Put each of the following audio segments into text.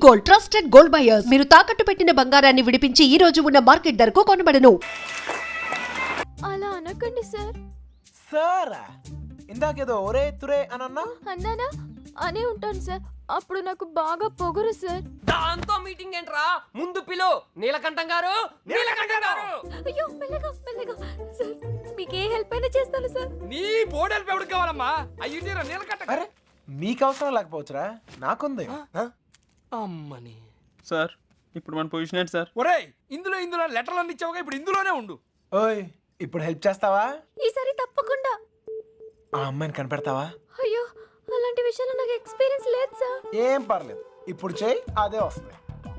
Gold trusted gold buyers మీరు తాకట్టు పెట్టిన బంగారాన్ని విడిపించి ఈ రోజు ఉన్న మార్కెట్ ధరకు కొనబడను. అలా అనకండి సార్. సారా ఇందాకేదో ఒరే తురే అని అన్నా అన్నానా అనే ఉంటాను సార్. అప్పుడు నాకు బాగా పొగరు సార్. దాంతో మీటింగ్ ఏంట్రా, ముందు పిలు. నీలకంఠం గారు, నీలకంఠం గారు. అయ్యో మెల్లగా మెల్లగా సార్, మీకు ఏ హెల్ప్ అయినా చేస్తాను సార్. నీ బోర్డు హెల్ప్ ఎవరికి కావాలమ్మా? అయ్యుంటారా నీలకంఠం? అరే మీకు అవసరం లేకపోవచ్చురా, నాకుంది. అమ్మని సార్ ఇప్పుడు మన పొజిషన్ ఏంటి సార్? ఒరేయ్, ఇందులో లెటర్లు అన్ని ఇచ్చావుగా, ఇప్పుడు ఇందులోనే ఉండు. ఓయ్ ఇప్పుడు హెల్ప్ చేస్తావా? ఈసారి తప్పకుండా. ఆ అమ్మాయిని కనిపెడతావా? అయ్యో అలాంటి విషయాలు నాకు ఎక్స్పీరియన్స్ లేదు సార్. ఏం పర్లేదు, ఇప్పుడు చెయ్యి, అదే వస్తుంది.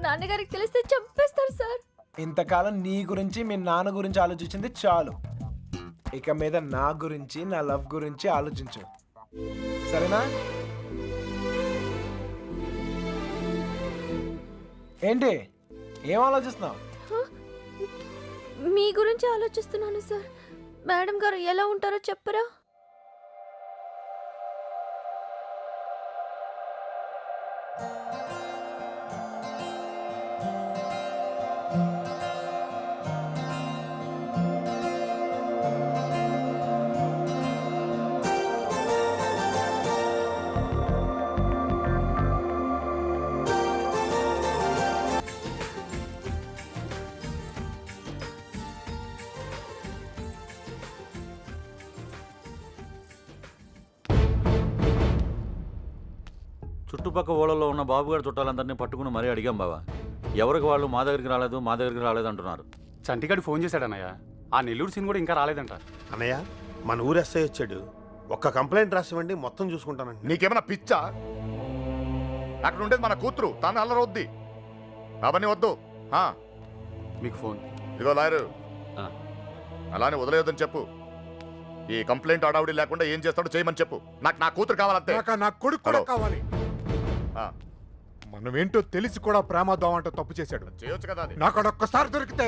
నాన్నగారికి తెలిస్తే చంపేస్తారు సార్. ఇంతకాలం నీ గురించి మీ నాన్న గురించి ఆలోచించింది చాలు. ఇక మీద నా గురించి, నా లవ్ గురించి ఆలోచించు, సరేనా? ఏంటి ఏం ఆలోచిస్తున్నావు? మీ గురించి ఆలోచిస్తున్నాను సార్. మేడం గారు ఎలా ఉంటారో చెప్పరా? చుట్టుపక్క ఊళ్ళలో ఉన్న బాబుగారి చుట్టాలందరినీ పట్టుకుని మరీ అడిగాం బావా. ఎవరికి వాళ్ళు మా దగ్గరికి రాలేదు అంటున్నారు. చంటిగాడి ఫోన్ చేశాడన్నయ్య. ఆ నెల్లూరు సీన్ కూడా ఇంకా రాలేదంట. అన్నయ్య మన ఊరు ఎస్ఐ వచ్చాడు, ఒక్క కంప్లైంట్ రాసివ్వండి, మొత్తం చూసుకుంటానండి. నీకేమైనా పిచ్చా? అక్కడ ఉండేది మన కూతురు, తాను అల్లరొద్ది. అవన్నీ వద్దు. మీకు ఫోన్. ఇదిగో లాయరు, అలానే వదిలేయొద్దని చెప్పు. ఈ కంప్లైంట్ అడావుడి లేకుండా ఏం చేస్తాడో చేయమని చెప్పు. నాకు నా కూతురు కావాలంతే. నా కొడుకు కూడా కావాలి. మనమేంటో తెలిసి కూడా ప్రేమద్దాం అంటే తప్పు చేశాడు. చేయొచ్చు కదా అది. నాకు అడొక్కసారి దొరికితే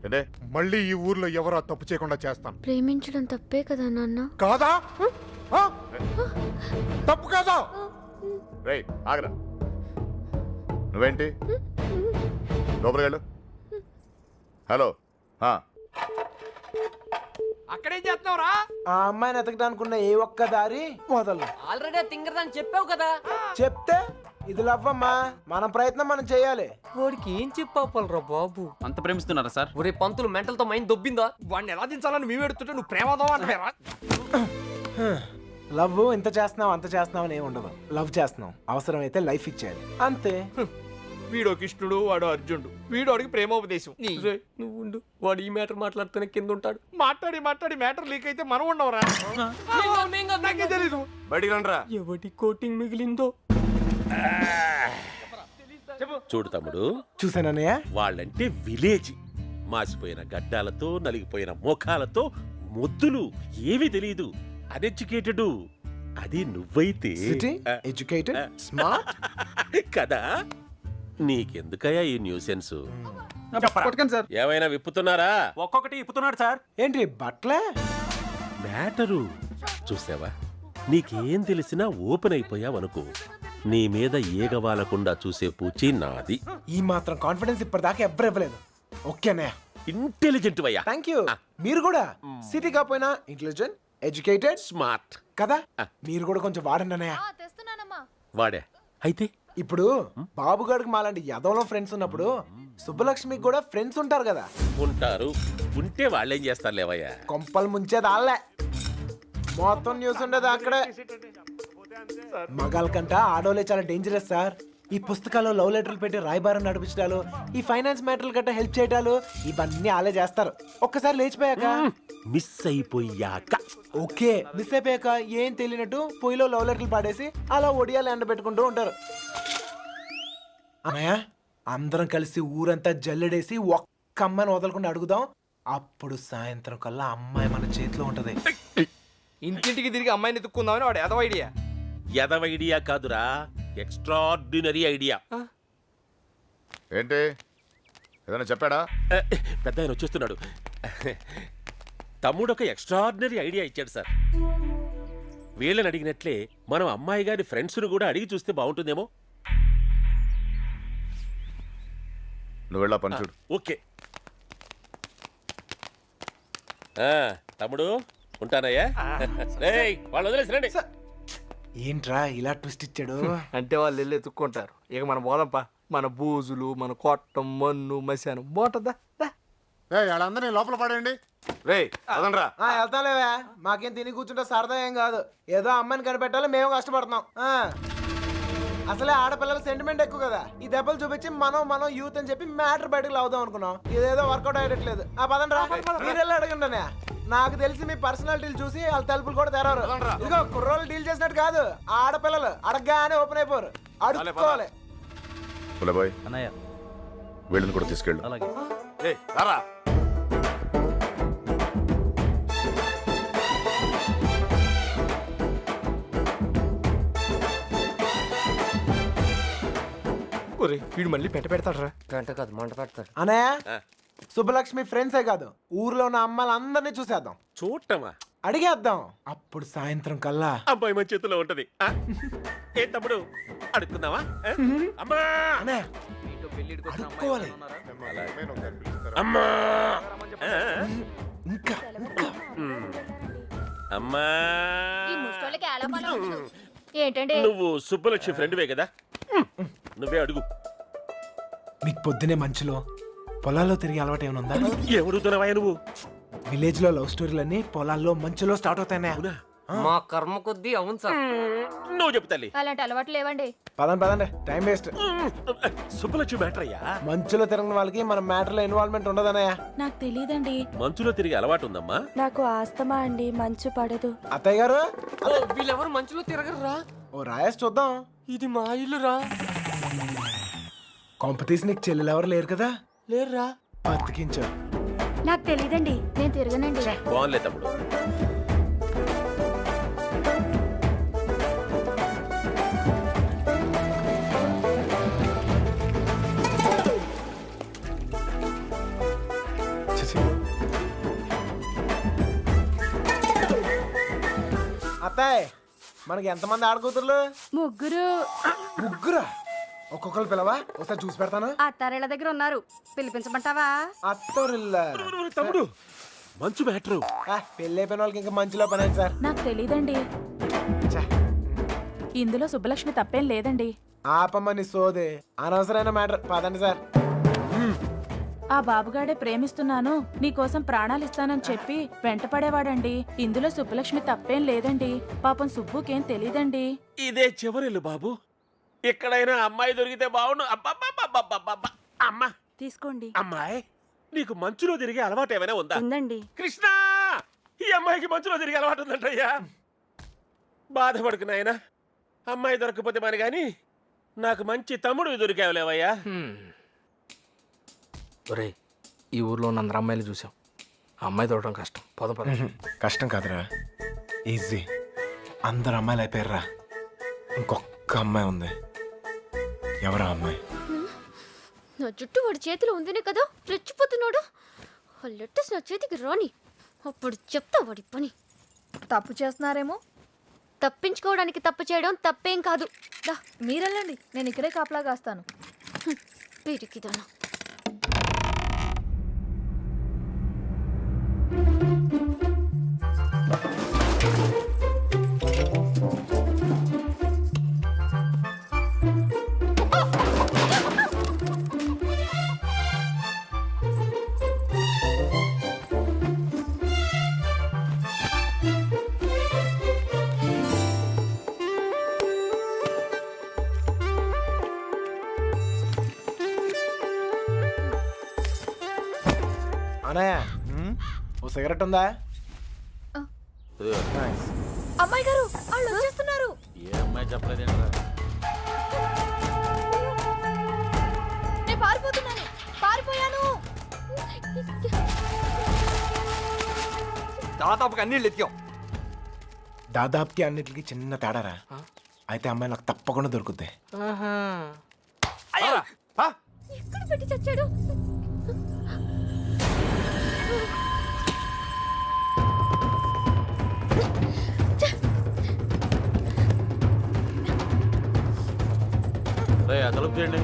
ఏంటే మళ్ళీ ఈ ఊర్లో ఎవరో తప్పు చేయకుండా చేస్తాను. ప్రేమించడం తప్పే కదా నాన్న? కాదా? తప్పు కాదా? రేయ్ ఆగరా, నువ్వేంటి లోపలికి వెళ్ళు. హలో, అక్కడేం చేస్తున్నావురా? ఆ అమ్మాయిని ఎతకడానుకున్న ఏ ఒక్క దారి వదలను. ఆల్రెడీ తింగరదాన్ని చెప్పావు కదా. చెప్తే ఇది లవ్వమ్మా, మన ప్రయత్నం మనం చేయాలి. వాడికి ఏం చెప్పాలరా బాబు? అంత ప్రేమిస్తున్నారా సార్? ఒరే పంతులు మెంటల్తో మైండ్ దొబ్బిందా? వాడిని ఎలా దించాలని మేము ఎడుతుంటే నువ్వు ప్రేమదావా అంటారా? లవ్ ఇంత చేస్తున్నావు అంత చేస్తున్నావు అని ఏమి ఉండదు. లవ్ చేస్తున్నావు, అవసరమైతే లైఫ్ ఇచ్చేయాలి, అంతే. వీడో కృష్ణుడు, వాడు అర్జునుడు, వీడు వాడికి ప్రేమోపదేశం. నువ్వు ఉండు, వాడు ఈ మ్యాటర్ మాట్లాడుతూనే కింద ఉంటాడు. మాట్లాడి మ్యాటర్ లీక్ అయితే మనం ఉండవరా? నాకే తెలీదు. బయటికి రండిరా. ఎవడి కోటింగ్ మిగిలిందో. చూడు తమ్ముడు, చూసానన్నయ్య, వాళ్ళంటే విలేజ్. మాసిపోయిన గడ్డాలతో, నలిగిపోయిన ముఖాలతో, ముద్దులు, ఏమీ తెలియదు. అన్ఎడ్యుకేటెడ్. అది నువ్వైతే సిటీ ఎడ్యుకేటెడ్ స్మార్ట్ కదా. నీకెందుకయ్యా ఈ న్యూసెన్స్? పట్టుకోండి సార్. ఏమైనా విప్పుతున్నారా? ఒక్కొక్కటి ఇప్పుతున్నాడు సార్. ఏంటి బట్లే? మ్యాటరు చూసావా? నీకేం తెలిసినా ఓపెన్ అయిపోయావనుకో, నీ మీద ఏగవాలకుండా చూసే పూచి నాది. ఈ మాత్రం కాన్ఫిడెన్స్ ఇప్పటిదాకా ఎవ్వరు ఇవ్వలేదు. ఓకే అన్నయ్య, ఇంటెలిజెంట్ వయ్యా. Thank you. మీరు కూడా సిటీ కాపోయినా ఇంటెలిజెంట్, ఎడ్యుకేటెడ్, స్మార్ట్ కదా. మీరు కూడా కొంచెం వాడండి అన్నయ్య. వాడే. అయితే ఇప్పుడు బాబు గారికి మాలాంటి యదవలో ఫ్రెండ్స్ ఉన్నప్పుడు సుబ్బలక్ష్మికి కూడా ఫ్రెండ్స్ ఉంటారు కదా. ఉంటారు. ఉంటే వాళ్ళేం చేస్తారు లేవయ్యా? కొంపలు ముంచేది ఆళ్ళే. మొత్తం న్యూస్ ఉండేది అక్కడే. మగాళ్ళ కంట ఆడోలే చాలా డేంజరస్ సార్. ఈ పుస్తకాలు లవ్ లెటర్లు పెట్టి రాయబారం నడిపించడాలు, ఈ ఫైనాన్స్ మ్యాటర్లు గట్రా హెల్ప్ చేయడాలు, ఇవన్నీ ఆలే చేస్తారు. ఒక్కసారి లేచిపోయాక, మిస్ అయిపోయాక. ఓకే మిస్ అయిపోయాక ఏం తెలియనట్టు పొయ్యిలో లవ్ లెటర్లు పాడేసి అలా ఒడియాలు ఎండబెట్టుకుంటూ ఉంటారు. అన్నయ్య, అందరం కలిసి ఊరంతా జల్లెడేసి ఒక్క అమ్మాయిని వదలకుండా అడుగుదాం. అప్పుడు సాయంత్రం కల్లా అమ్మాయి మన చేతిలో ఉంటది. ఇంటింటికి తిరిగి అమ్మాయిని ఎత్తుక్కుందామని వాడు ఎదవ ఐడియా. ఎదవ ఐడియా కాదురా, ఎక్స్ట్రాడినరీ ఐడియా. ఏంటి ఏదైనా చెప్పాడా? పెద్ద ఆయన వచ్చేస్తున్నాడు. తమ్ముడు ఒక ఎక్స్ట్రాడినరీ ఐడియా ఇచ్చాడు సార్. వీళ్ళని అడిగినట్లే మనం అమ్మాయి గారి ఫ్రెండ్స్ను కూడా అడిగి చూస్తే బాగుంటుందేమో. నువ్వు వెళ్ళా పని చూడు. ఓకే తమ్ముడు ఉంటానయ్యా. రేయ్, వాళ్ళు వదిలేసి రండి. ఏంట్రా ఇలా ట్విస్ట్ ఇచ్చాడు? అంటే వాళ్ళు వెళ్ళి ఎత్తుక్కుంటారు. ఇక మనం పోదాంపా. మన బూజులు, మన కొట్టం, మన్ను, మశానం బాగుంటుందా? వాళ్ళందరినీ లోపల పడేయండి. రే అదనరా వెళ్తాలేవా, మాకేం తిని కూర్చుంటే సరదా ఏం కాదు. ఏదో అమ్మాయిని కనిపెట్టాలి, మేము కష్టపడుతున్నాం. అసలే ఆడపిల్లల సెంటిమెంట్ ఎక్కువ కదా. ఈ దెబ్బలు చూపించి మనం యూత్ అని చెప్పి మ్యాటర్ బయటకు లావుదాం అనుకున్నాం. ఇదేదో వర్కౌట్ అయ్యట్లేదు. పదండ్రా, మీరెళ్ళి అడగండి. నాకు తెలిసి మీ పర్సనాలిటీలు చూసి వాళ్ళ తలుపులు కూడా తెరవరు. ఇదిగో కుర్రోళ్ళు డీల్ చేసినట్టు కాదు, ఆడపిల్లలు అడగగానే ఓపెన్ అయిపోరు. అడుక్కోవాలి. పులబాయ్, అన్నయ్య వీళ్ళని కూడా తీసుకెళ్ళు. అలాగే. ఏ రారా ఒరే వీడు మళ్ళీ పెంట పెడతాడరా. గంట కాదు, మంట పెడతాడు. అనయ్య, శుభలక్ష్మి ఫ్రెండ్సే కాదు, ఊర్లో ఉన్న అమ్మాయిలందరినీ చూసేద్దాం, చూడటమా? అడిగేద్దాం. అప్పుడు సాయంత్రం కల్లా అబ్బాయి మన చేతిలో ఉంటది. ఏ తమ్ముడు, అడుగుతున్నావా? అమ్మా, అనయ్య, అడుక్కోవాలి. అమ్మా, ఇంకా అమ్మా. ఈ ముష్టోళ్ళకి ఎలా పని ఉండదు. ఏంటండి నువ్వు సుబ్బలక్ష్మి ఫ్రెండ్వే కదా, నువ్వే అడుగు. మీకు పొద్దునే మంచులో పొలాల్లో తిరిగి అలవాటు ఏమైనా ఉందా? ఎవడుతున్నావా నువ్వు? విలేజ్ లో లవ్ స్టోరీలన్నీ పొలాల్లో మంచులో స్టార్ట్ అవుతాయి. మా కర్మ కొద్దీ అవును సార్. నువ్వు చెప్పు తల్లి. అలాంటి అలవాట్లు లేవండి. పదండి, టైం వేస్ట్. సుబ్బలక్ష్మి మ్యాటర్ అయ్యా. మంచులో తిరిగిన వాళ్ళకి మన మ్యాటర్ లో ఇన్వాల్వ్మెంట్ ఉండదన్నయ్య. నాకు తెలియదండి. మంచులో తిరిగి అలవాటు ఉందమ్మా. నాకు ఆస్తమా అండి, మంచు పడదు. అత్తయ్య గారు, వీళ్ళెవరు మంచులో తిరగరురా. ఓ రాయేసి చూద్దాం. ఇది మా ఇల్లురా. కాంపిటీషన్ నీకు చెల్లెలు ఎవరు లేరు కదా? లేరురా. బతికించు. నాకు తెలియదండి, నేను తిరగనండి. బాగుంలే తమ్ముడు. అత్తయ్య, మనకి ఎంతమంది ఆడకూతుర్లు? ముగ్గురు. ముగ్గురా? ఒక్కొక్కరు పిలవా, ఒకసారి చూసి పెడతాను. అత్తారేళ్ల దగ్గర ఉన్నారు, పిలిపించమంటావా? అత్తోరిల్లా. తమ్ముడు, మంచు మ్యాటరు. పెళ్ళి అయిపోయిన వాళ్ళకి ఇంకా మంచులో పని ఏంటి సార్? నాకు తెలియదండి. ఛ, ఇందులో సుబ్బలక్ష్మి తప్పేం లేదండి. ఆపమ్మని సోదే, అనవసరమైన మ్యాటర్. పదండి సార్. ఆ బాబుగాడే ప్రేమిస్తున్నాను, నీకోసం ప్రాణాలు ఇస్తానని చెప్పి వెంటపడేవాడండి. ఇందులో సుబ్బలక్ష్మి తప్పేం లేదండి. పాపం సుబ్బుకేం తెలీదండి. ఇదే చివరిల్లు బాబు. ఎక్కడైనా అమ్మాయి దొరికితే బాగుండు. అబ్బబ్బబ్బబ్బబ్బబ్బ. అమ్మా తీసుకోండి. అమ్మాయి, నీకు మంచులో తిరిగే అలవాటు ఏమైనా ఉందా? ఉందండి. కృష్ణ, ఈ అమ్మాయికి మంచులో తిరిగే అలవాటు ఉందంటయ్యా. బాధపడుకు నాయనా, అమ్మాయి దొరకపోతే మరి గాని నాకు మంచి తమ్ముడు దొరికావులేవయ్యా. ఒరే, ఈ ఊర్లో ఉన్న అందరు అమ్మాయిలు చూసాం. అమ్మాయి దొరకడం కష్టం. పద. కష్టం కాదురా, ఈజీ. అందరు అమ్మాయిలు అయిపోయారా, ఇంకొక అమ్మాయి ఉంది. ఎవరా అమ్మాయి? నా జుట్టు వాడి చేతిలో ఉందినే కదా రెచ్చిపోతున్నాడు. ఆ లెటర్స్ నా చేతికి రాని, అప్పుడు చెప్తా వాడి పని. తప్పు చేస్తున్నారేమో. తప్పించుకోవడానికి తప్పు చేయడం తప్పేం కాదు. మీరెళ్ళండి, నేను ఇక్కడే కాపలా కాస్తాను. పిరికిదానా. అనయ్య, ఓ సిగరెట్ ఉందా? అమ్మాయి గారు, వాళ్ళు వచ్చేస్తున్నారు. ఏ అమ్మాయి చెప్పలేదేంట్రా? నేను పారిపోతున్నాను, పారిపోయాను. దాదాపుగా అన్ని ఎత్తాం. దాదాపుకి అన్నిటికి చిన్న తేడారా. అయితే అమ్మాయి నాకు తప్పకుండా దొరుకుద్ది. ఎక్కడ పెట్టి చచ్చాడు? రే, తలుపు చేయండి.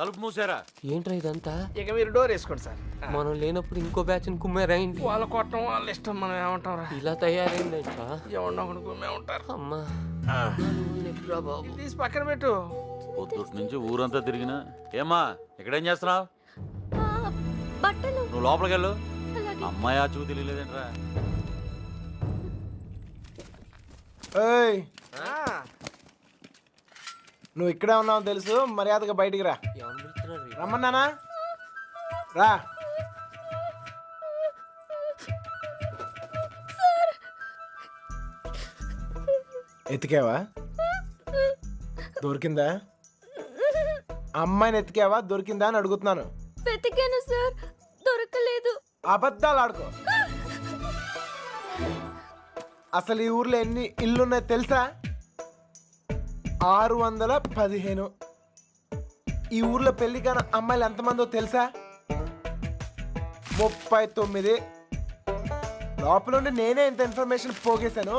తలుపు మూసారా? ఏంట్రా ఇదంతా? ఇక మీరు డోర్ వేసుకోండి సార్. మనం లేనప్పుడు ఇంకో బ్యాచ్ కుమ్మేరైంది. వాళ్ళ కొట్టడం వాళ్ళ ఇష్టం, మనం ఏమంటాం రా. ఇలా తయారైందంటా? ఎవరినో ఒకటి కుమ్మే ఉంటారు. అమ్మా బాబు, తీసి పక్కన పెట్టు. పొద్దుటి నుంచి ఊరంతా తిరిగినా. ఏమ్మా ఇక్కడేం చేస్తున్నావు? బట్టలు. నువ్వు లోపలికి వెళ్ళు. అలాగే. అమ్మాయి ఆ చూ తెలియలేదేంట్రా? ఏయ్, ఆ, నువ్వు ఇక్కడే ఉన్నావు తెలుసు, మర్యాదగా బయటికి రా. ఎవరు పిలుస్తున్నారు? రమ్మన్నానా? రా. ఎతికావా? దొరికిందా? అమ్మాయిని ఎతికావా? దొరికిందా అని అడుగుతున్నాను. వెతికాను సార్, దొరకలేదు. అబద్ధాలు ఆడుకో. అసలు ఈ ఊర్లో ఎన్ని ఇల్లున్నాయి తెలుసా? 615. ఈ ఊర్లో పెళ్లి కాని అమ్మాయిలు ఎంతమందో తెలుసా? 39. లోపల ఉండి నేనే ఇంత ఇన్ఫర్మేషన్ పోగేశాను.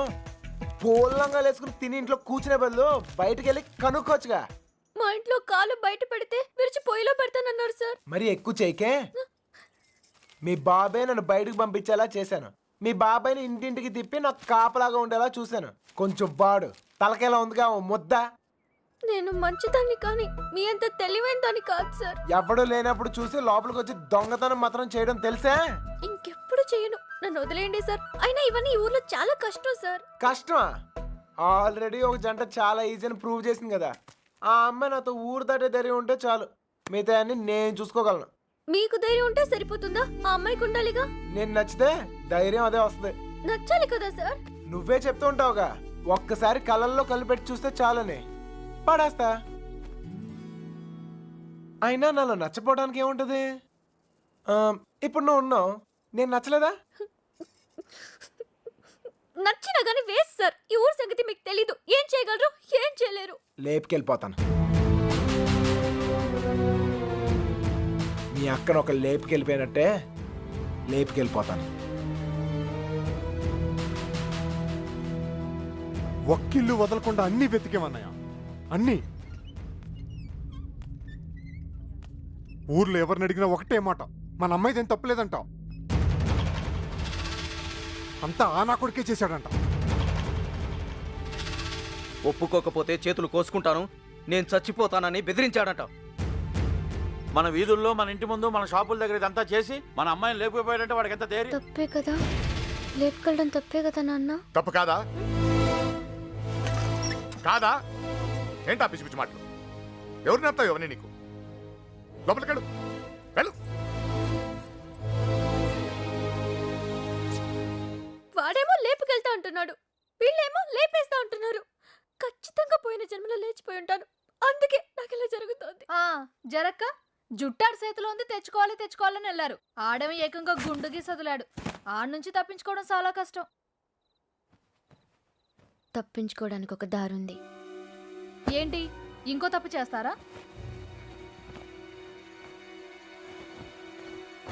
పోలంగా వేసుకుని తిని ఇంట్లో కూర్చునే బదులు బయటకు వెళ్ళి కనుక్కోవచ్చుగా. మా ఇంట్లో కాలు బయట పెడితే విరిచి పొయ్యిలో పెడతానన్నారు సార్. మరి ఎక్కువ చేయకే. మీ బాబాయ్ నన్ను బయటకు పంపించేలా చేశాను. మీ బాబాయ్ని ఇంటింటికి తిప్పి నాకు కాపలాగా ఉండేలా చూశాను. కొంచెం బాడు తలకేలా ఉందిగా ఓ ముద్ద. నేను మంచిదాన్ని కానీ మీ అంత తెలివైన దాన్ని కాదు సార్. ఎవడూ లేనప్పుడు చూసి లోపలికి వచ్చి దొంగతనం మాత్రం చేయడం తెలుసా? ఇంకెప్పుడు చేయను, నన్ను వదిలేయండి సార్. అయినా ఇవన్నీ ఈ ఊర్లో చాలా కష్టం సార్. కష్టమా? ఆల్రెడీ ఒక జంట చాలా ఈజీ అని ప్రూవ్ చేసింది కదా. ఆ అమ్మాయి నాతో ఊరు దాటే ధైర్యం ఉంటే చాలు, మిగతా అన్ని నేను చూసుకోగలను. మీకు ధైర్యం ఉంటే సరిపోతుందా? ఆ అమ్మాయికి ఉండాలిగా. నేను నచ్చితే ధైర్యం అదే వస్తుంది. నచ్చాలి కదా సార్. నువ్వే చెప్తూ ఉంటావుగా, ఒక్కసారి కళ్ళల్లో కళ్ళు పెట్టి చూస్తే చాలని. పడేస్తా. అయినా నాలో నచ్చపోవడానికి ఏముంటది? ఇప్పుడు నువ్వు ఉన్నావు, నేను నచ్చలేదా? నచ్చినా గానీ వేస్ట్ సార్. ఈ ఊరు సంగతి మీకు తెలీదు. ఏం చేయగలరు, ఏం చేయలేరు. లేపుకెళ్ళిపోతాను. మీ అక్కను ఒక లేపుకెళ్ళిపోయినట్టే లేపుకెళ్ళిపోతాను. ఒక్కిల్లు వదలకుండా అన్ని వెతికేమన్నాయా? అన్ని. ఊర్లో ఎవరిని అడిగినా ఒకటే మాట, మన అమ్మాయిదేం తప్పులేదంటావు. అంతా ఆ నా కొడుకే చేశాడంట. ఒప్పుకోకపోతే చేతులు కోసుకుంటాను, నేను చచ్చిపోతానని బెదిరించాడట. మన వీధుల్లో, మన ఇంటి ముందు, మన షాపుల దగ్గర ఇదంతా చేసి మన అమ్మాయిని లేకపోయాడంటే వాడికి ఎంత ధైర్యం? తప్పే కదా, లేపుకెళ్ళడం తప్పే కదా నాన్న. తప్పు కాదా? కాదా? ఏంటా పిచ్చి పిచ్చి మాటలు? ఎవరు నేర్తావు ఎవరిని నీకు? లోపలికి వెళ్ళు, వెళ్ళు. వాడేమో లేపుకెళ్తా అంటున్నాడు, వీళ్ళేమో లేపేస్తా అంటున్నారు. ఖచ్చితంగా పోయిన జన్మలో లేచిపోయి ఉంటాను, అందుకే నాకు ఇలా జరుగుతోంది. జరక్క జుట్టాడు చేతిలో ఉంది, తెచ్చుకోవాలని వెళ్ళారు. ఆడమి ఏకంగా గుండుకి సదులాడు. ఆడ నుంచి తప్పించుకోవడం చాలా కష్టం. తప్పించుకోవడానికి ఒక దారుంది. ఏంటి, ఇంకో తప్పు చేస్తారా?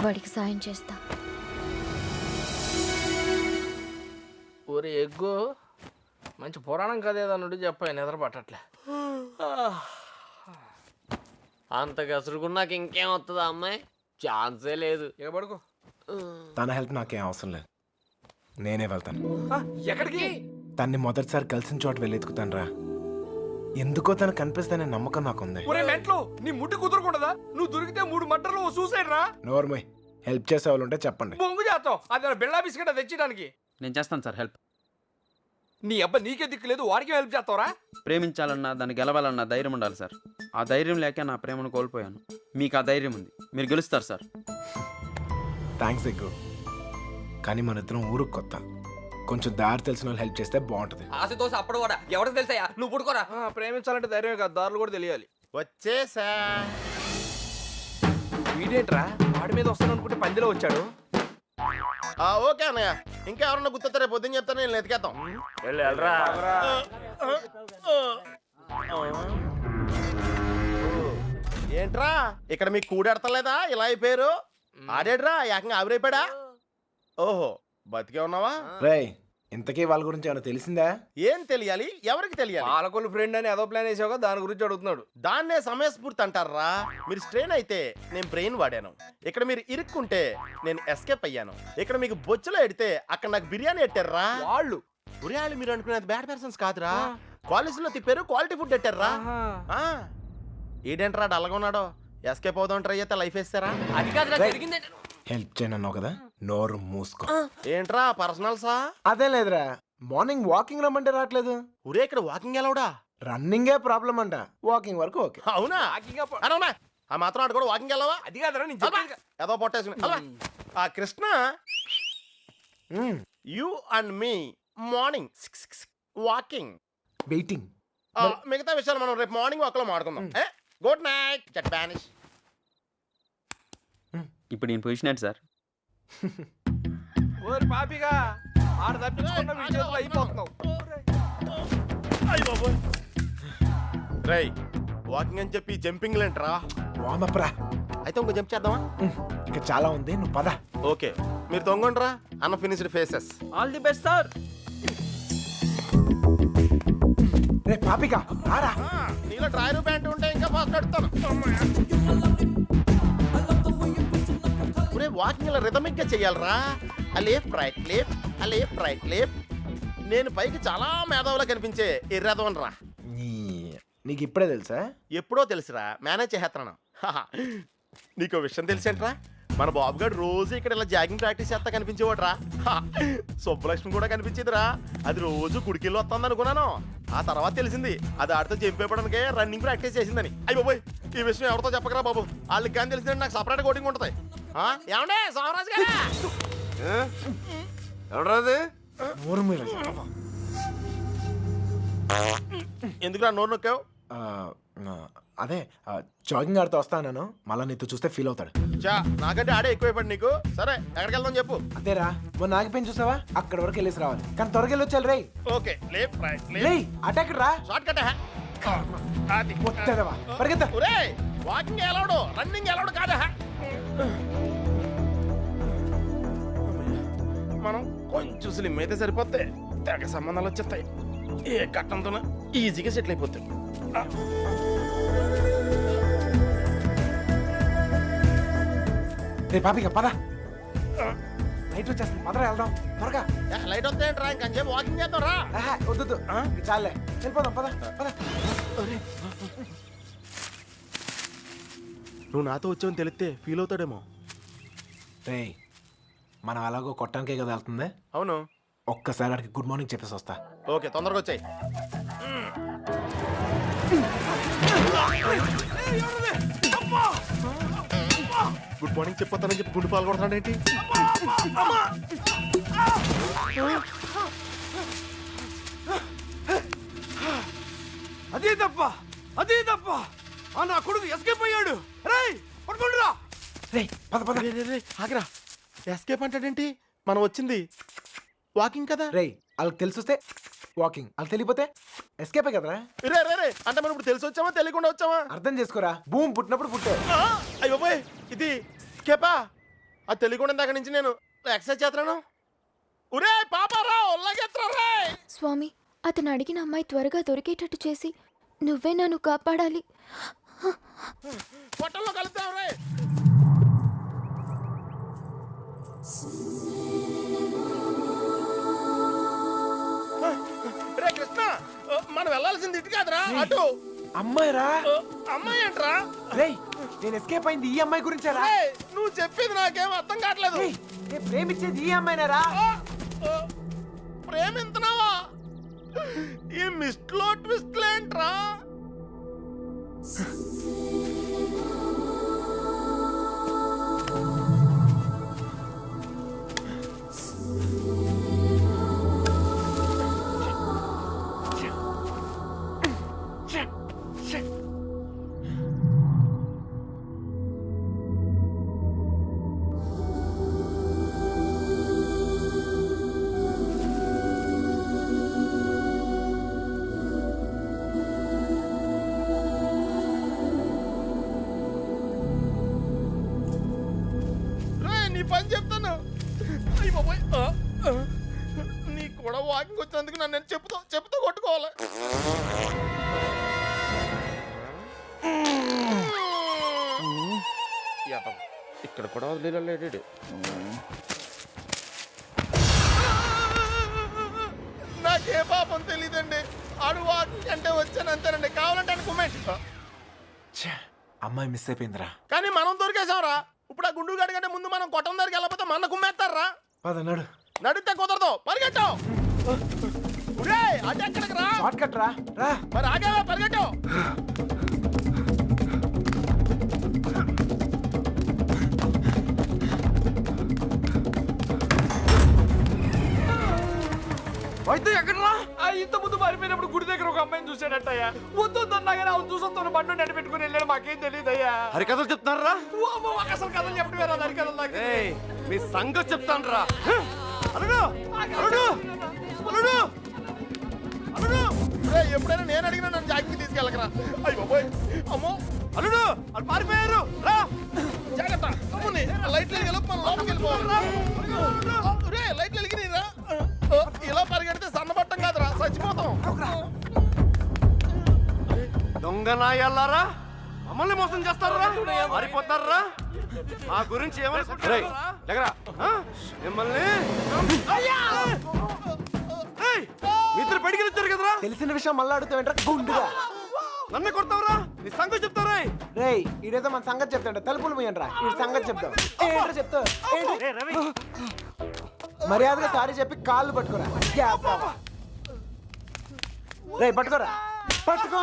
వాడికి సాయం చేస్తా. ఊరి ఎగ్గు మంచి పురాణం కదేదన్నుడు చెప్పాయి, నిద్ర పట్టట్లే. అంత గసురుకున్నాక ఇంకేం వస్తుందా అమ్మాయి? ఛాన్సే లేదు. ఇక పడుకో. తన హెల్ప్ నాకేం అవసరం లేదు, నేనే వెళ్తాను. ఎక్కడికి? తన్ని మొదటిసారి కలిసిన చోట వెళ్ళి ఎత్తుకుతాను రా. ఎందుకో తను కనిపిస్తానే నమ్మకం నాకుంది. ఒరే మెంట్లో, నీ ముడ్డు కుదరకూడదా? నువ్వు దొరికితే 3 మటర్లు సూసైడ్ రా. నోర్మోయ్, హెల్ప్ చేసే వాళ్ళు ఉంటే చెప్పండి. బొంగు చేస్తావు, అది బిళ్ళా బిస్కెట్ తెచ్చడానికి. నేను చేస్తాను సార్ హెల్ప్. నీ అబ్బా నీకే దిక్కులేదు, వాడికి హెల్ప్ చేస్తావురా? ప్రేమించాలన్నా, దాన్ని గెలవాలన్నా ధైర్యం ఉండాలి సార్. ఆ ధైర్యం లేక నా ప్రేమను కోల్పోయాను. మీకు ఆ ధైర్యం ఉంది, మీరు గెలుస్తారు సార్. థ్యాంక్స్ ఎక్కువ. కానీ మన ఇద్దరం ఊరుకు కొత్త, కొంచెం దారి తెలిసిన వాళ్ళు హెల్ప్ చేస్తే బాగుంటుంది. ఆశతో అప్పుడు కూడా ఎవరికి తెలుసాయా? నువ్వు పుడుకోరా. ప్రేమించాలంటే ధైర్యం కాదు, దారులు కూడా తెలియాలి. వచ్చేసా. వీడేంట్రా వాడి మీద వస్తాను అనుకుంటే పందిలో వచ్చాడు. ఓకే అన్నయ్య, ఇంకా ఎవరన్నా గుర్తొస్తే రేపు పొద్దున్న చెప్తాను, నేను ఎతికేద్దాం. ఏంట్రా ఇక్కడ మీకు కూడెడతలేదా? ఇలా అయిపోయారు. ఆడేడ్రా ఏకంగా ఆవిరైపోయాడా? ఓహో, బతికే ఉన్నావా? రేయ్, ఇంతకీ వాళ్ళ గురించి ఏమైనా తెలిసిందా? ఏం తెలియాలి, ఎవరికి తెలియాలి? పాలకొల్లు ఫ్రెండ్ అని ఏదో ప్లాన్ వేసావుగా, దాని గురించి అడుగుతున్నాడు. దాన్నే సమయస్ఫూర్తి అంటారా? మీరు స్ట్రెయిన్ అయితే నేను బ్రెయిన్ వాడాను, ఇక్కడ మీరు ఇరుక్కుంటే నేను ఎస్కేప్ అయ్యాను, ఇక్కడ మీకు బొచ్చులో ఎడితే అక్కడ నాకు బిర్యానీ ఎట్టారా వాళ్ళు ఉరియాలు. మీరు అనుకునేది బ్యాడ్ పర్సన్స్ కాదురా, కాలేజీలో తిప్పారు, క్వాలిటీ ఫుడ్ ఎట్టారా. ఏంటంటారా డల్గా ఉన్నాడో? ఎస్కేప్ అవుదాం ట్రై అయితే లైఫ్ వేస్తారా? అది కాదు జరిగింది. హెల్ప్ చేయనన్నావు కదా, నోరు మూసుకో. ఏంట్రా పర్సనల్సా? అదే లేదురా, మార్నింగ్ వాకింగ్ రమ్మంటే రావట్లేదు. ఊరే ఇక్కడ వాకింగ్ ఎలవడా? రన్నింగే ప్రాబ్లం అంట, వాకింగ్ వరకు ఓకే. అవునా? అవునా? ఆ మాత్రం ఆడు కూడా వాకింగ్ వెళ్ళవా? అది కాదురా నేను చెప్పేది. ఏదో పొట్టేసుకుని ఆ Krishna, you and me morning walking, waiting. మిగతా విషయాలు మనం రేపు మార్నింగ్ వాక్ లో మాట్లాడుకుందాం. గుడ్ నైట్ జట్ బానిష్. ఇప్పుడు నేను పొజిషన్ ఏంటి సార్? ఓరి పాపిగా ఆడ తప్పించుకున్న విషయంలో అయిపోతున్నావు. రై వాకింగ్ అని చెప్పి జంపింగ్ లేంట్రా? వామప్ రా. అయితే ఇంకో జంప్ చేద్దామా? ఇక చాలా ఉంది, నువ్వు పద. ఓకే, మీరు తొంగండ్రా. Unfinished faces. All the best sir. రే పాపిగా రారా. నీలో డ్రాయర్ ప్యాంట్ ఉంటే ఇంకా ఫాస్ట్ నడుస్తాను. వాకింగ్ ఇలా రిథమిక్ గా చెయ్యాలరా. Left right left, left right left. నేను పైకి చాలా మేధావులా కనిపించే ఎర్రదవన్ రా. నీకు ఇప్పుడే తెలుసా? ఎప్పుడో తెలుసురా, మేనేజ్ చేస్తున్నాను. నీకు విషయం తెలిసేంట్రా, మన బాబు గారు రోజు ఇక్కడ ఇలా జాగింగ్ ప్రాక్టీస్ చేస్తా కనిపించేవాడు రా. సుబ్బలక్ష్మి కూడా కనిపించేదిరా. అది రోజు గుడికెళ్ళి వస్తుంది అనుకున్నాను. ఆ తర్వాత తెలిసింది అది ఆడితో జంపేయడానికే రన్నింగ్ ప్రాక్టీస్ చేసిందని. అయ్యి బాబోయ్, ఈ విషయం ఎవరితో చెప్పకరా బాబు, వాళ్ళకి కానీ తెలిసిందంటే నాకు సపరేట్ కోటింగ్ ఉంటుంది. ఏమండే సోమరాజు గారా? ఎవరాది? ఎందుకురా నోరు నొక్కావు? అదే జాగింగ్ ఆడుతూ వస్తాను, మళ్ళీ నీతో చూస్తే ఫీల్ అవుతాడు. చా, నాకంటే ఆడే ఎక్కువైపోయి నీకు. సరే ఎక్కడికి వెళ్దాం చెప్పు. అదేరా, మొన్న ఆగిపోయిన చూసావా, అక్కడ వరకు వెళ్ళేసి రావాలి. కానీ త్వరగా వెళ్ళొచ్చాలి రే. ఓకే, లేఫ్ట్ రైట్ రే అటాక్ రా. Short cut. వస్తాడవా, పరిగెత్తా. ఒరే వాకింగ్ ఎలవడు, రన్నింగ్ ఎలవడు కాదా? మనం కొంచెం స్లిమ్ అయితే సరిపోతే తెగ సంబంధాలు వచ్చేస్తాయి. ఏ కట్టంతో ఈజీగా సెటిల్ అయిపోతాయి. రే పాపిగా పద, లైట్ వచ్చేస్తుంది, పదరా వెళ్దాం త్వరగా. లైట్ వస్తాయంట్రా, ఇంకొంచెం వాకింగ్ చేద్దాం రా. వద్దు చాలే, వెళ్ళిపోదాం పద పద. నువ్వు నాతో వచ్చావని తెలిస్తే ఫీల్ అవుతాడేమో. రే మనం అలాగో కొట్టడానికే కదా వెళ్తుంది. అవును, ఒక్కసారి అడిగి గుడ్ మార్నింగ్ చెప్పేసి వస్తా. ఓకే తొందరగా వచ్చాయి. గుడ్ మార్నింగ్ చెప్పొస్తానని చెప్పి గుండు పాలు కొడతాడేంటి? అదే తప్ప, అదే తప్ప. నా కొడుకు ఎస్కేప్ అయ్యాడు. రేయ్ పట్టుకోండిరా. రే పద పద. ఆగిరా, ఎస్కేప్ అంటాడేంటి? మనం వచ్చింది వాకింగ్ కదా. రే వాళ్ళకి తెలిసి వస్తే వాకింగ్, వాళ్ళకి తెలియపోతే ఎస్కేపే కదరా. రే రే రే అంటే మనం ఇప్పుడు తెలిసి వచ్చామా తెలియకుండా వచ్చామా? అర్థం చేసుకోరా, భూమి పుట్టినప్పుడు పుట్టే. అయ్యో పోయ్, ఇది స్కేపా? అది తెలియకుండా దగ్గర నుంచి నేను ఎక్సర్సైజ్ చేస్తున్నాను. ఒరే పాపారావు లగెత్రా. స్వామి, అతను అడిగిన అమ్మాయి త్వరగా దొరికేటట్టు చేసి నువ్వే నన్ను కాపాడాలి. పొట్టల్లో కలుద్దాం రే. రే కృష్ణ, మనం వెళ్ళాల్సింది ఇటు కాదురా, అటు. అమ్మాయి రా. అమ్మాయి ఏంట్రా? రే నేను ఎస్కేప్ అయింది ఈ అమ్మాయి గురించారా? నువ్వు చెప్పేది నాకేం అర్థం కావట్లేదు. నేను ప్రేమించేది ఈ అమ్మాయినారా? ప్రేమింతున్నావా? ఈ మిస్ట్లో ట్విస్ట్ ఏంట్రా? నీ పని చెప్తాను. అయ్య బాబోయ్, నీ కూడా వాకింగ్ వచ్చినందుకు నన్ను నేను చెప్పుతూ కొట్టుకోవాలి. ఇక్కడ కూడా వదిలేడు. నాకే పాపం తెలీదండి. ఆడు వాకింగ్ అంటే వచ్చాను అంతేనండి. కావాలంటే కుమ్మేసి అమ్మాయి మిస్ అయిపోయిందిరా. కానీ మనం దొరికేసాంరా. ఇప్పుడు ఆ గుండు గాడి కంటే ముందు మనం కొట్టం దగ్గరికి వెళ్ళకపోతే మన కుమ్మేస్తారా? పదన్నాడు నడితే కుదరదు, పరిగెట్టు. అటు ఎక్కడికి రా, షార్ట్ కట్ రా. రా మరి ఆగేవా, పరిగెట్టు. అయితే ఎక్కడరా? ఇంత ముందు మారిపోయినప్పుడు గుడి దగ్గర ఒక అమ్మాయిని చూసాడట్టయ్యా. వద్దొద్దన్నా కానీ అవును చూసొద్దు బండి నడి పెట్టుకుని వెళ్ళాడు. మాకేం తెలియదయ్యా. హరికథలు చెప్తున్నారా? అసలు కథలు చెప్పడం వేరే హరికథలు నాకు తెలియదు. మీ సంగతి చెప్తాను రా. అల్లుడు అల్లుడు అల్లుడు అల్లుడు, ఎప్పుడైనా నేను అడిగినా నన్ను జాగ్రత్త తీసుకెళ్ళకరా. అయ్యి బాబోయ్, అమ్మో అల్లుడు వాళ్ళు పారిపోయారు. రా జాగ్రత్త. అమ్ముని లైట్లు వెలిగి మనం లోపలికి వెళ్ళిపోవాలి. లైట్లు వెలిగిరా. ఇలా పరిగెడితే సన్నబట్టం కాదురా, చచ్చిపోతాం. దొంగ నాయల్లారా, మమ్మల్ని మోసం చేస్తారా? మారిపోతారా? మా గురించి ఏమనుకుంటారా? మిమ్మల్ని మిత్రులు బయటికి వచ్చారు కదరా. తెలిసిన విషయం మళ్ళీ అడుగుతావేంట్రా గుండుగా? నన్ను కొడతావరా? నీ సంగతి చెప్తారా? రేయ్ ఇదేదో మన సంగతి చెప్తాడు. తలుపులు పోయండి రా, ఈ సంగతి చెప్తావు. ఏంట్రా చెప్తావు? మర్యాదగా సారీ చెప్పి కాళ్ళు పట్టుకోరా. రేయ్ పట్టుకోరా, పట్టుకో.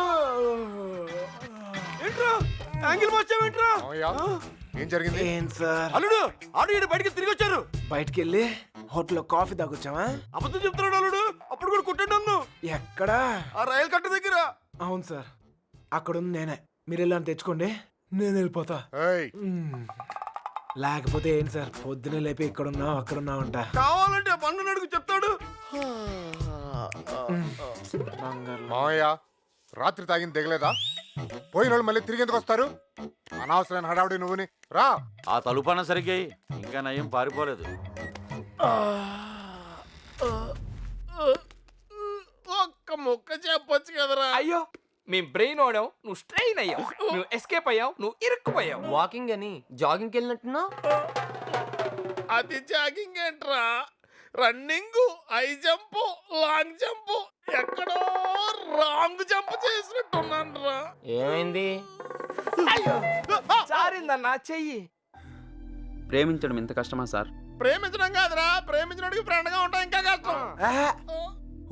ఏంట్రా యాంగిల్ మార్చావేంట్రా? ఏం జరిగింది? ఏం సార్? అల్లుడు ఆడు ఈడు బయటికి తిరిగి వచ్చారు. బయటికి వెళ్ళి హోటల్లో కాఫీ తాగొచ్చావా? అబద్ధం చెప్తున్నాడు అల్లుడు. అప్పుడు కూడా కొట్టాడు నన్ను. ఎక్కడా? ఆ రైలు కట్ట దగ్గర. అవును సార్, అక్కడ ఉంది నేనే. మీరు వెళ్ళని తెచ్చుకోండి, నేను వెళ్ళిపోతా. లేకపోతే ఏంటి సార్, పొద్దునే లేపి ఇక్కడున్నావు అక్కడున్నావు అంట. కావాలంటే బండు అడుగు చెప్తాడు. మావయ్య రాత్రి తాగింది దిగలేదా? పోయిన వాళ్ళు మళ్ళీ తిరిగి ఎందుకు వస్తారు? అనవసరమైన హడావుడి నువ్వుని. రా. ఆ తలుపన సరిగ్గా ఇంకా నయం పారిపోలేదు. ఒక్క ముక్క చెప్పొచ్చు కదరా. అయ్యో మేము బ్రెయిన్ ఓడాం, నువ్వు స్ట్రెయిన్ అయ్యావు. నువ్వు ఎస్కేప్ అయ్యావు, నువ్వు ఇరుక్కుపోయావు. వాకింగ్ అని జాగింగ్కి వెళ్ళినట్టున్నావు. అది జాగింగ్ ఏంట్రా? Running, high jump, long jump, ఎక్కడో రాంగ్ జంప్ చేసినట్టున్నాను రా. ఏమైంది? చారిందన్నా చెయ్యి. ప్రేమించడం ఇంత కష్టమా సార్? ప్రేమించడం కాదురా, ప్రేమించడానికి ఫ్రెండ్ గా ఉంటాం ఇంకా కష్టం.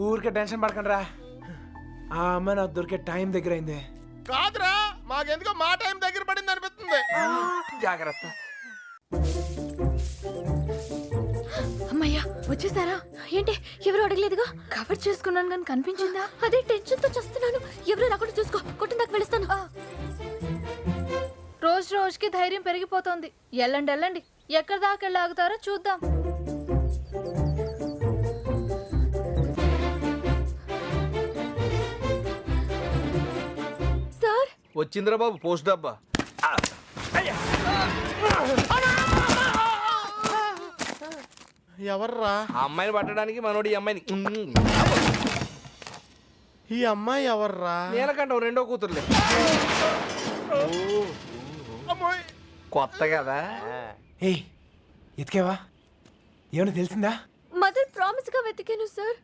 ఊరికే టెన్షన్ పడకండి రా. ఆ అమ్మాయి నాకు దొరికే టైం దగ్గర అయింది. కాదురా, మాకెందుకో మా టైం దగ్గర పడింది అనిపిస్తుంది. జాగ్రత్త. అమ్మయ్యా వచ్చేసారా? ఏంటి ఎవరు అడగలేదుగా? కవర్ చేసుకున్నాను కానీ కనిపించిందా? అదే టెన్షన్ తో చేస్తున్నాను. ఎవరు రాకుండా చూసుకో, కొట్టిన దాకా వెళుస్తాను. రోజు రోజుకి ధైర్యం పెరిగిపోతుంది. వెళ్ళండి వెళ్ళండి, ఎక్కడి దాకా వెళ్ళి ఆగుతారో చూద్దాం. సార్ వచ్చిందిరా బాబు పోస్ట్ డబ్బా. ఎవర్రా? ఆ అమ్మాయిని పట్టడానికి మనోడు ఈ అమ్మాయిని. ఈ అమ్మాయి ఎవర్రా? నేనకంటావు రెండో కూతురులే. అమ్మాయి కొత్త కదా. ఏయ్ ఎతికేవా? ఏమైనా తెలిసిందా? మదర్ ప్రామిస్ గా వెతికాను సార్.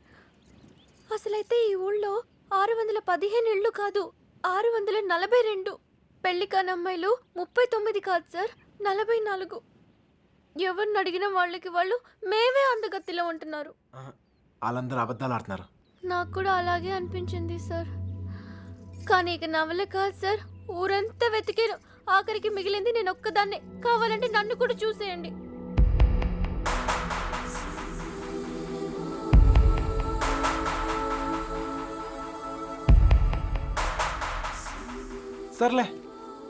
అసలైతే ఈ ఊళ్ళో 615 ఇళ్ళు కాదు, 642. పెళ్లి కాని అమ్మాయిలు 39 కాదు సార్, 44. ఎవరిని అడిగిన వాళ్ళకి వాళ్ళు మేమే అందగత్తిలో ఉంటున్నారు. వాళ్ళందరూ అబద్ధాలు ఆడుతున్నారు. నాకు కూడా అలాగే అనిపించింది సార్. కానీ ఇక నవల కాదు సార్, ఊరంతా వెతికాను. ఆఖరికి మిగిలింది నేను ఒక్కదాన్నే. కావాలంటే నన్ను కూడా చూసేయండి. సర్లే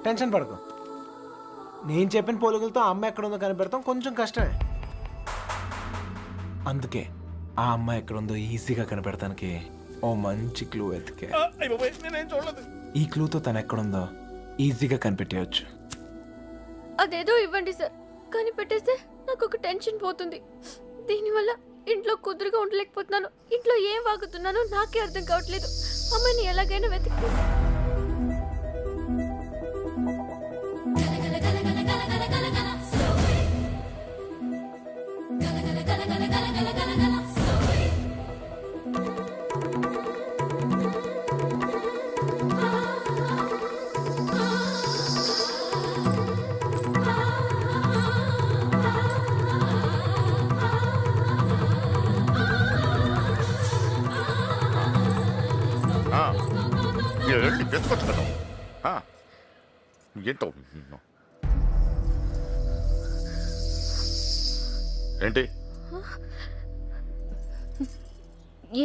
టెన్షన్ పడకు. నేను చెప్పిన పోలికలతో ఆ అమ్మాయి ఎక్కడ ఉందో కనిపెడతాం కొంచెం కష్టమే. అందుకే ఆ అమ్మాయి ఎక్కడ ఉందో ఈజీగా కనిపెడతానికి ఓ మంచి క్లూ ఎతికే. నేనేం చూడలేదు. ఈ క్లూతో తను ఎక్కడుందో ఈజీగా కనిపెట్టేయచ్చు. అదేదో ఇవ్వండి సార్, కానీ పెట్టేస్తే నాకు ఒక టెన్షన్ పోతుంది. దీనివల్ల ఇంట్లో కుదురుగా ఉండలేకపోతున్నాను. ఇంట్లో ఏం వాగుతున్నానో నాకే అర్థం కావట్లేదు. అమ్మాయిని ఎలాగైనా వెతికి ఏంటి వెతకొచ్చు కదా ఏంటో ఏంటి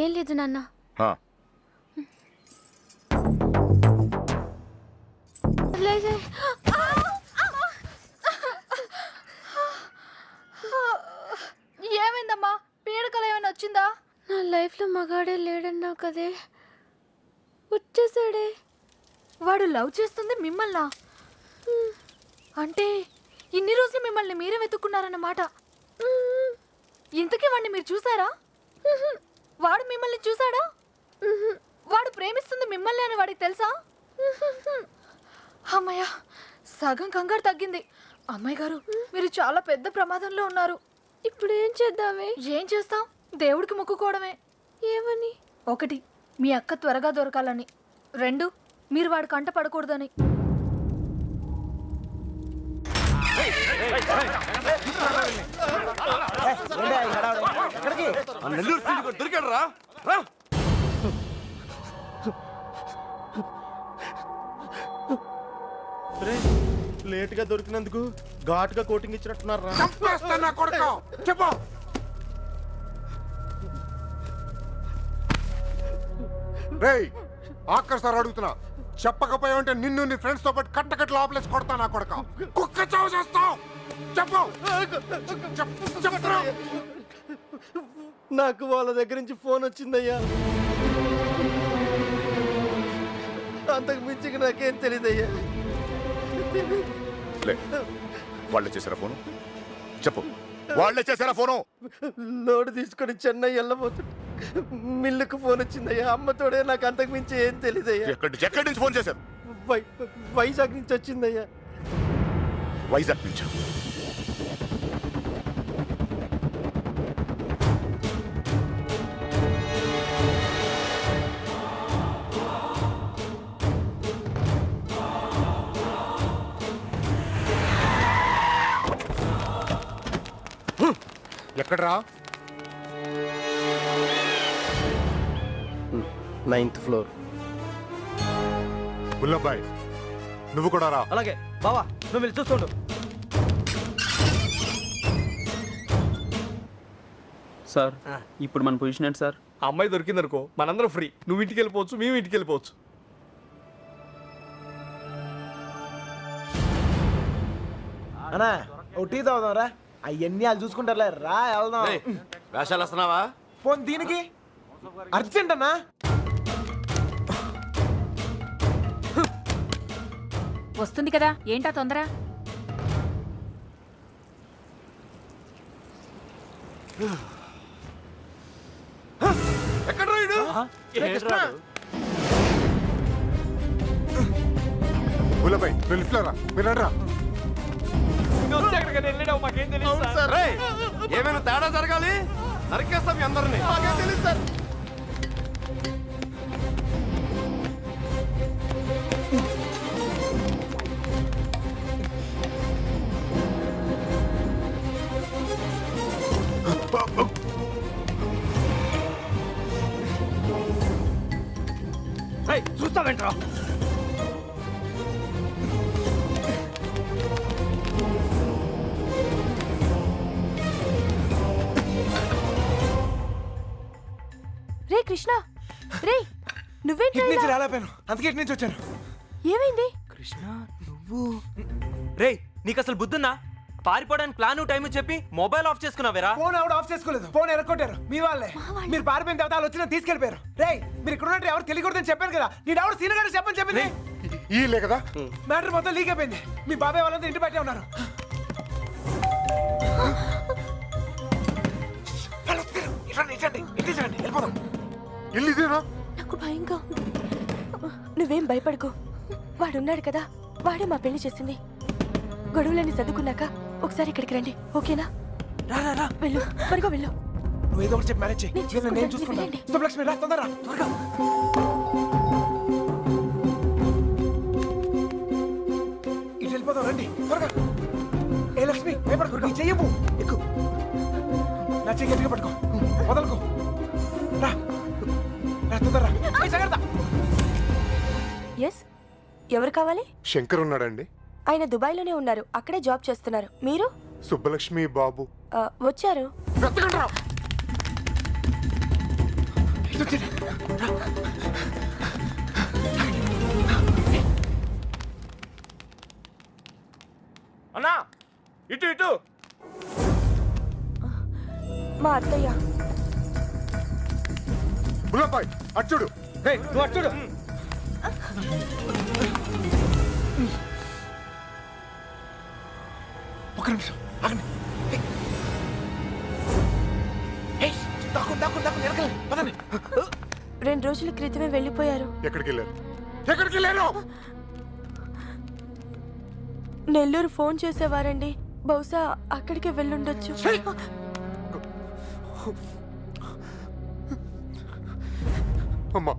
ఏం లేదు నాన్న. ఆ, ఏమైందమ్మా? పీడకలు ఏమైనా వచ్చిందా? నా లైఫ్లో మగాడే లేడన్నా కదే, వచ్చేసాడే. వాడు లవ్ చేస్తుంది మిమ్మల్నా? అంటే ఇన్ని రోజులు మిమ్మల్ని మీరే వెతుక్కున్నారన్నమాట. ఇంతకీ వాడిని మీరు చూసారా? వాడు మిమ్మల్ని చూసాడా? వాడు ప్రేమిస్తుంది మిమ్మల్ని అని వాడికి తెలుసా? అమ్మయ్య, సగం కంగారు తగ్గింది. అమ్మాయి గారు, మీరు చాలా పెద్ద ప్రమాదంలో ఉన్నారు. ఇప్పుడు ఏం చేద్దామే? ఏం చేస్తాం? దేవుడికి మొక్కుకోవడమే. ఏమని? 1, మీ అక్క త్వరగా దొరకాలని. 2, మీరు వాడి కంట పడకూడదని. దొరికాడు రా రా. లేట్ గా దొరికినందుకు ఘాటుగా కోటింగ్ ఇచ్చినట్టున్నారు రా. చెప్పు. రేయ్, ఆఖరి సార్ అడుగుతున్నా, చెప్పకపోయావంటే నిన్ను నీ ఫ్రెండ్స్ తో పాటు కట్టకట్లు ఆపలేసి కొడతా నా కొడక. కుక్క చావు చేస్తావు. చెప్పు. చెప్తున్నా. నాకు వాళ్ళ దగ్గర నుంచి ఫోన్ వచ్చిందయ్యా. అంతకు మించి నాకేం తెలియదయ్యా. లే, వాళ్ళే చేశారా ఫోను? చెప్పు, వాళ్ళే చేశారా ఫోను? లోడ్ తీసుకొని చెన్నై వెళ్ళబోతుంది. మిల్లుకు ఫోన్ వచ్చిందయ్యా. అమ్మతోడే, నాకు అంతకు మించి ఏం తెలియదయ్యా. ఎక్కడి నుంచి ఫోన్ చేశారు? వైజాగ్ నుంచి వచ్చిందయ్యా. వైజాగ్ నుంచి? ఎక్కడ్రా? 9th floor. బుల్లబ్బాయ్, నువ్వు కూడా రా. అలాగే బావా, నువ్వు వెళ్ళి చూస్తుండు. సార్, ఇప్పుడు మన పొజిషన్ ఏంటి సార్? ఆ అమ్మాయి దొరికిందనుకో మనందరం ఫ్రీ. నువ్వు ఇంటికి వెళ్ళిపోవచ్చు, మేము ఇంటికి వెళ్ళిపోవచ్చు. అన్నా ఓ టీ తాగుదాం రా. అవన్నీ వాళ్ళు చూసుకుంటారులే, రా వెళ్దాం. వేషాలు వస్తున్నావా? పోనీ దీనికి అర్జెంట్ అన్నా. వస్తుంది కదా, ఏంటా తొందర? ఎక్కడ రాయుడు? బుల్లబ్బాయ్, నువ్వు లిఫ్ట్లో రా. మీరు రా. మాకేం తెలియదు అవును సార్. రేయ్, ఏమైనా తేడా జరగాలి నరికేస్తాం మీ అందరినీ. మాకేం తెలియదు సార్. చూస్తావేంట్రా? రే కృష్ణ, రే నువ్వేంటి? ఇటు నుంచి రాలేపోయాను, అందుకే ఇటు నుంచి వచ్చాను. ఏమైంది? కృష్ణ, నువ్వు? రే, నీకు అసలు బుద్ధున్నా? పారిపోవడానికి ప్లాన్ టైం చెప్పి మొబైల్ ఆఫ్ చేసుకున్నావేరా? ఫోన్ ఆవిడ ఆఫ్ చేసుకోలేదు, ఫోన్ ఎరగొట్టారు మీ వాళ్ళే. మీరు పారిపోయిన తర్వాత వాళ్ళు వచ్చిన తీసుకెళ్ళిపోయారు. రే, మీరు ఇక్కడ ఉన్నట్టు ఎవరు తెలియకూడదని చెప్పాను కదా. నీ డౌట్ సీనియర్ గారు చెప్పని చెప్పింది. ఈలే కదా మ్యాటర్ మొత్తం లీక్ అయిపోయింది. మీ బాబాయ్ వాళ్ళంతా ఇంటి బయటే ఉన్నారు. వాళ్ళు వస్తారు. ఇల్లు ఇదేనా? నాకు భయంగా ఉంది. నువ్వేం భయపడకు, వాడున్నాడు కదా, వాడే మా పెళ్లి చేసింది. గొడవలన్నీ సర్దుకున్నాక ఒకసారి ఇక్కడికి రండి, ఓకేనా? రా రా రా వెళ్ళు, త్వరగా వెళ్ళు. నువ్వు ఏదో ఒకటి చెప్పి మేనేజ్ చేయి. నేను చూసుకుంటాను, నేను చూసుకుంటాను. వెళ్ళండి. శుభలక్ష్మి రా, తొందరగా రా, త్వరగా. ఇటు వెళ్ళిపోదాం, రండి త్వరగా. ఏ లక్ష్మి భయపడకు, నీ చెయ్యము ఎక్కు. నా చెయ్యి గట్టిగా పట్టుకో, వదలకు. రా రా, తొందరగా రా. ఏయ్, జాగ్రత్త. ఎస్, ఎవరు కావాలి? శంకర్ ఉన్నాడండి? ఆయన దుబాయ్లోనే ఉన్నారు, అక్కడే జాబ్ చేస్తున్నారు. మీరు? సుబ్బలక్ష్మి బాబు వచ్చారు. వెతకండి రా. ఇటు వచ్చేయ్. రా. అన్నా ఇటు ఇటు. మా అత్తయ్య. బుల్లబాయ్ అచ్చుడు. నువ్వు అటు చూడు. ఒక్క నిమిషం ఆగండి. ఏయ్, దాక్కోండి, దాక్కోండి, దాక్కోండి, వెనకాల పదండి. 2 రోజుల క్రితమే వెళ్ళిపోయారు. ఎక్కడికి వెళ్ళారు? ఎక్కడికి వెళ్ళారు? నెల్లూరు ఫోన్ చేసేవారండి, బహుశా అక్కడికే వెళ్ళుండొచ్చు. అమ్మా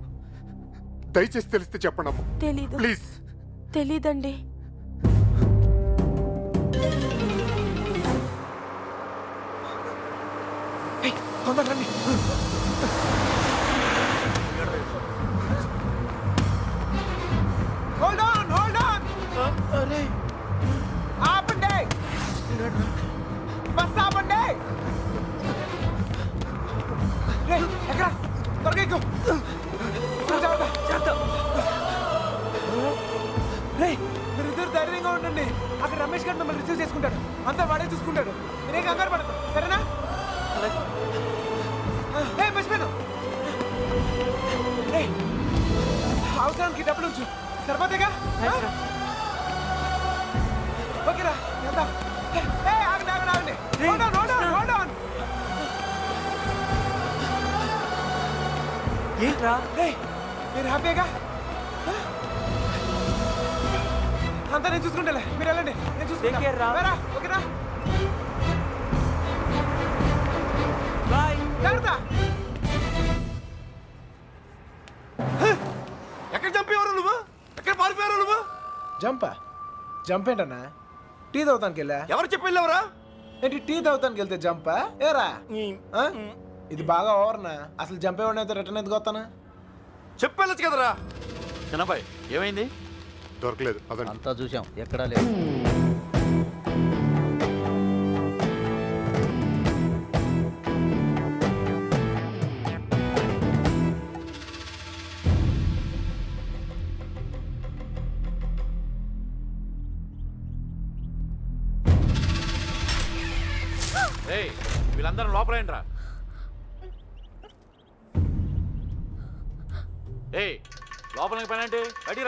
దయచేసి తెలిస్తే చెప్పండి అమ్మా, తెలీదు. ప్లీజ్. తెలీదండి. ఏయ్, తొందరగా రండి. Hold on, hold on. అరే ఆపండి, బస్ ఆపండి. రేయ్, ఎక్కడ? త్వరగా ఎక్కు. రేయ్, మీరిద్దరు ధైర్యంగా ఉండండి. అక్కడ రమేష్ గారు మిమ్మల్ని రిసీవ్ చేసుకుంటాడు, అంతా వాడే చూసుకుంటాడు. మీరేం కంగారు పడదు, సరేనా? ఏయ్, మర్చిపోయాను. ఏయ్, అవసరానికి డబ్బులు ఉంచు, సరిపోతేగా? ఓకేరా, ఎంత? ఏయ్, ఆగండి, ఆగండి, ఆగండి. Hold on, hold on, hold on. ఏంట్రా? ఏయ్, మీరు హ్యాపీగా? అంతా నేను చూసుకుంటాలే, మీరు వెళ్ళండి, నేను చూసుకుంటా. ఓకేనా? జాగ్రత్త. ఎక్కడ చంపేవారు నువ్వు? ఎక్కడ పారిపోయారు నువ్వు? జంపా? జంప్ ఏంటన్నా? టీ తాగుతానికి వెళ్ళా. ఎవరు చెప్పి వెళ్ళావరా? ఏంటి టీ తాగుతానికి వెళ్తే జంపా? ఏరా, ఆ? ఇది బాగా ఓవర్నా? అసలు జంప్ ఏమన్నా రిటర్న్ ఎందుకు వస్తానా? చెప్పి వెళ్ళొచ్చు కదరా. చిన్నబాయ్ ఏమైంది? దొరకలేదు, అదండి. అంతా చూసాం, ఎక్కడా లేదు. ఏయ్ వీళ్ళందరూ లోపలేంట్రా. ఏయ్ లోపలికి పని అంటే బయటికి రా.